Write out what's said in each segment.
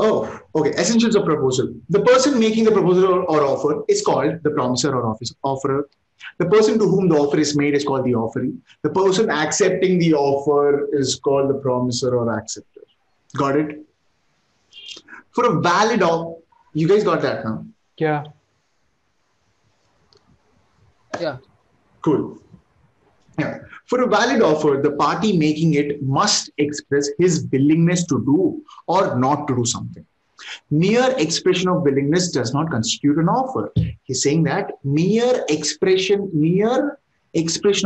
Oh, okay. Essentials of proposal. The person making the proposal or offer is called the promiser or offerer. The person to whom the offer is made is called the offeree. The person accepting the offer is called the promiser or acceptor. Got it? For a valid offer, you guys got that now? Yeah. Yeah. Cool. Yeah. For a valid offer, the party making it must express his willingness to do or not to do something. Mere expression of willingness does not constitute an offer. He's saying that mere expression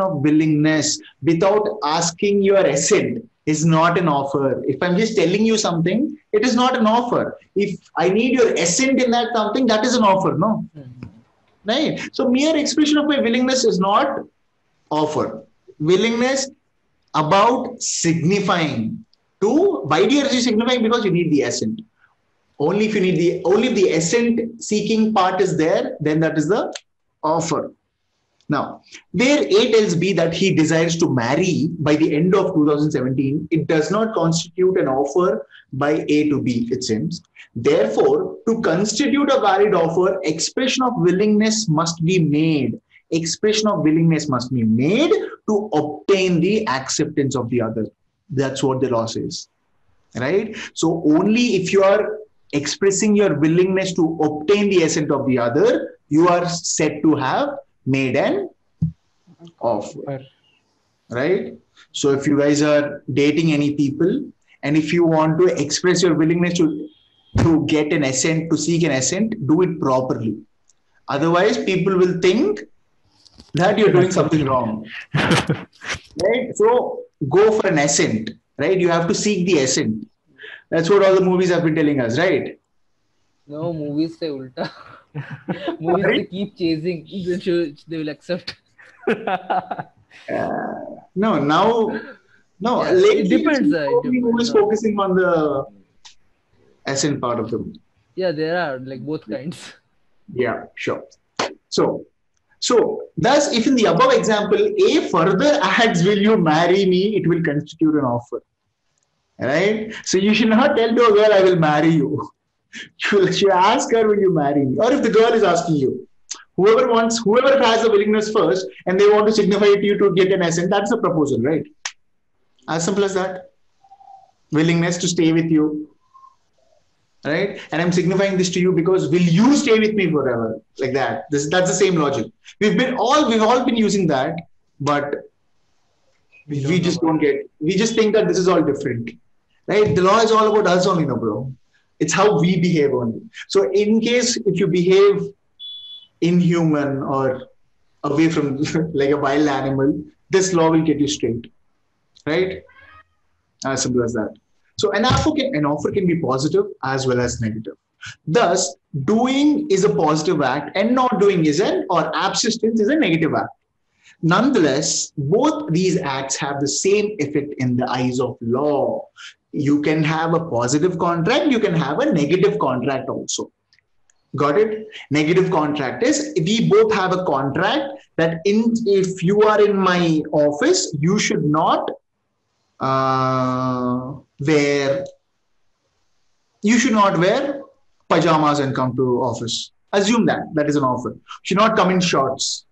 of willingness without asking your assent is not an offer. If I'm just telling you something, it is not an offer. If I need your assent in that something, that is an offer, no? Right? So mere expression of my willingness is not offer. Willingness about signifying to, why do you signifying? Because you need the assent. Only if the assent seeking part is there, then that is the offer. Now, where A tells B that he desires to marry by the end of 2017, it does not constitute an offer by A to B, it seems. Therefore, to constitute a valid offer, expression of willingness must be made. Expression of willingness must be made to obtain the acceptance of the other. That's what the law says. Right? So only if you are expressing your willingness to obtain the assent of the other, you are said to have made an offer. Right? So if you guys are dating any people and if you want to express your willingness to get an assent, to seek an assent, do it properly. Otherwise, people will think that you're doing something wrong. Right? So go for an assent. Right? You have to seek the assent. That's what all the movies have been telling us, right? No, movies say ulta. Movies they keep chasing, they will accept. No, now, no. Yeah, Lately, it depends. Movies focusing on the assent part of the movie. Yeah, there are like both kinds. Yeah, sure. So thus, if in the above example, A further adds, "Will you marry me?" It will constitute an offer. Right? So you should not tell to a girl, "I will marry you." You should ask her, "Will you marry me?" Or if the girl is asking you, whoever has the willingness first and they want to signify to you to get an assent, that's the proposal, right? As simple as that. Willingness to stay with you. Right? And I'm signifying this to you because will you stay with me forever? Like that. That's the same logic. We've all been using that, but we just don't get, we just think that this is all different. Right? The law is all about us only, no, bro. It's how we behave only. So in case if you behave inhuman or away from like a wild animal, this law will get you straight. Right? As simple as that. So an offer can be positive as well as negative. Thus, doing is a positive act and not doing or abstinence is a negative act. Nonetheless, both these acts have the same effect in the eyes of law. You can have a positive contract, you can have a negative contract also. Got it? Negative contract is we both have a contract that if you are in my office, you should not wear pajamas and come to office. Assume that is an offer. You should not come in shorts,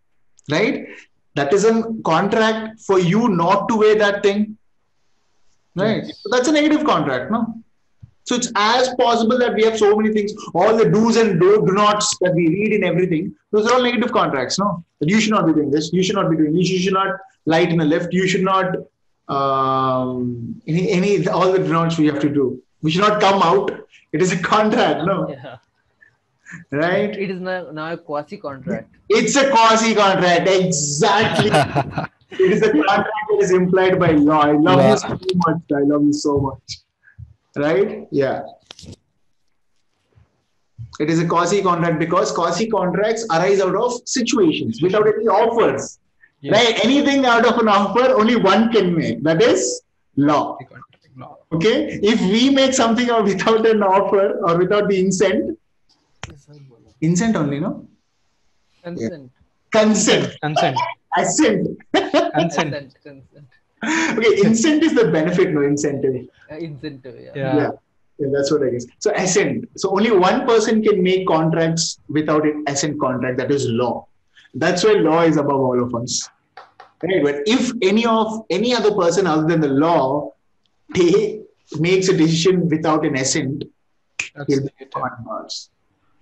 right? That is a contract for you not to wear that thing, right? Yes. So that's a negative contract, no? So it's as possible that we have so many things, all the do's and do nots that we read in everything. Those are all negative contracts, no? That you should not be doing this. You should not be doing this. You should not light in a lift. You should not all the nots we have to do. We should not come out. It is a contract, no? Yeah. Right? It is now a quasi-contract. It's a quasi-contract, exactly. It is a contract that is implied by law. I love you so much. I love you so much. Right? Yeah. It is a quasi-contract because quasi-contracts arise out of situations without any offers. Yes. Right? Anything out of an offer, only one can make. That is law. Okay? If we make something without an offer or without the incent only, no? Consent. Yeah. Consent. Assent. Consent. Okay, incent is the benefit, no incentive. Incentive, yeah. Yeah, that's what I guess. So assent. So only one person can make contracts without an assent contract. That is law. That's why law is above all of us. Right? But if any other person other than the law he makes a decision without an assent, he'll be Absolutely. on Mars.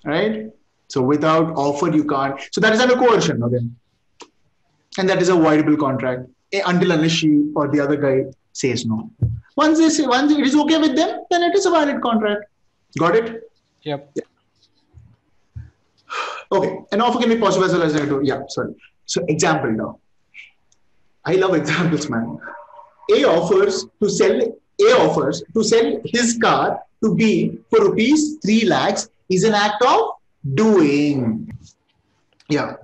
Right? So without offer, you can't. So that is under coercion again. And that is a voidable contract until unless she or the other guy says no. Once it is okay with them, then it is a valid contract. Got it? Yep. Okay. An offer can be possible as well as negative. Yeah, sorry. So example now. I love examples, man. A offers to sell his car to B for rupees 3 lakhs is an act of doing. Yeah.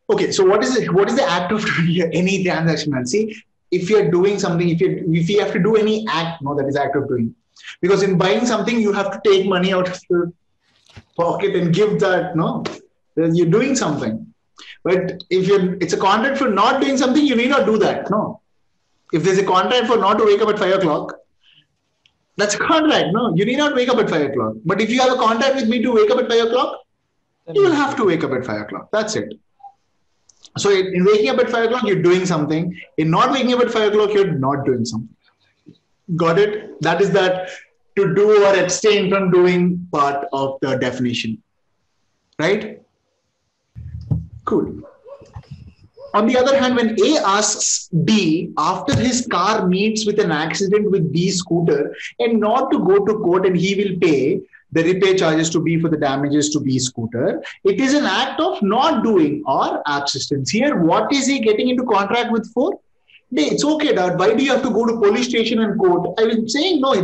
Okay, so what is the act of doing here? Any transaction? Man? See, if you're doing something, if you have to do any act, no, that is act of doing. Because in buying something, you have to take money out of your pocket and give that. No, you're doing something. But if it's a contract for not doing something, you need not do that. No, if there's a contract for not to wake up at 5 o'clock, that's a contract. No, you need not wake up at 5 o'clock. But if you have a contract with me to wake up at 5 o'clock, you will have to wake up at 5 o'clock. That's it. So in waking up at 5 o'clock, you're doing something. In not waking up at 5 o'clock, you're not doing something. Got it? That is that to do or abstain from doing part of the definition. Right? Cool. On the other hand, when A asks B after his car meets with an accident with B's scooter and not to go to court and he will pay the repair charges to B for the damages to B's scooter, it is an act of not doing or absistence. Here, what is he getting into contract with for? It's okay, Dad. Why do you have to go to police station and court? I was saying, no,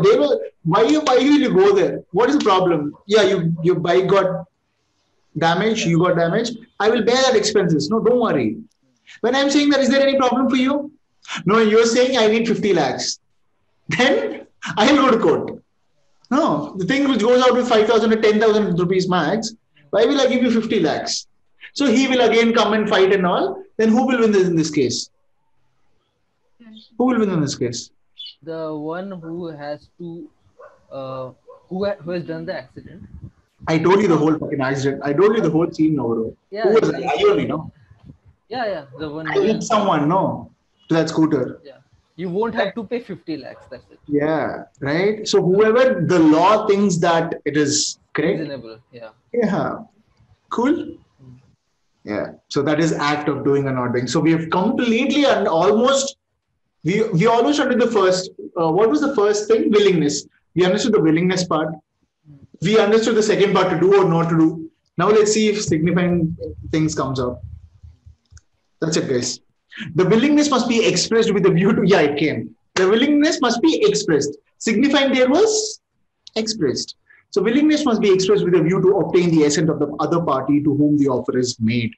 why will you go there? What is the problem? Yeah, your bike got damaged, you got damaged. I will bear that expenses. No, don't worry. When I'm saying that, is there any problem for you? No, you're saying I need 50 lakhs. Then I'll go to court. No, the thing which goes out with 5,000 or 10,000 rupees max, why will I give you 50 lakhs? So he will again come and fight and all. Then who will win in this case? Who will win in this case? The one who has to, who has done the accident. I told you the whole fucking accident. I told you the whole scene now, bro. Yeah, Who was it? I only know. Yeah, the one. I hit someone, no, to that scooter. Yeah, you won't have to pay 50 lakhs. That's it. Yeah, right. So whoever the law thinks that it is correct. Reasonable. Yeah. Yeah. Cool. Yeah. So that is act of doing or not doing. So we have completely and almost we almost started the first. What was the first thing? Willingness. We understood the willingness part. We understood the second part, to do or not to do. Now let's see if signifying things comes out. That's it, guys. The willingness must be expressed with a view to, yeah, it came. The willingness must be expressed. Signifying there was expressed. So willingness must be expressed with a view to obtain the assent of the other party to whom the offer is made.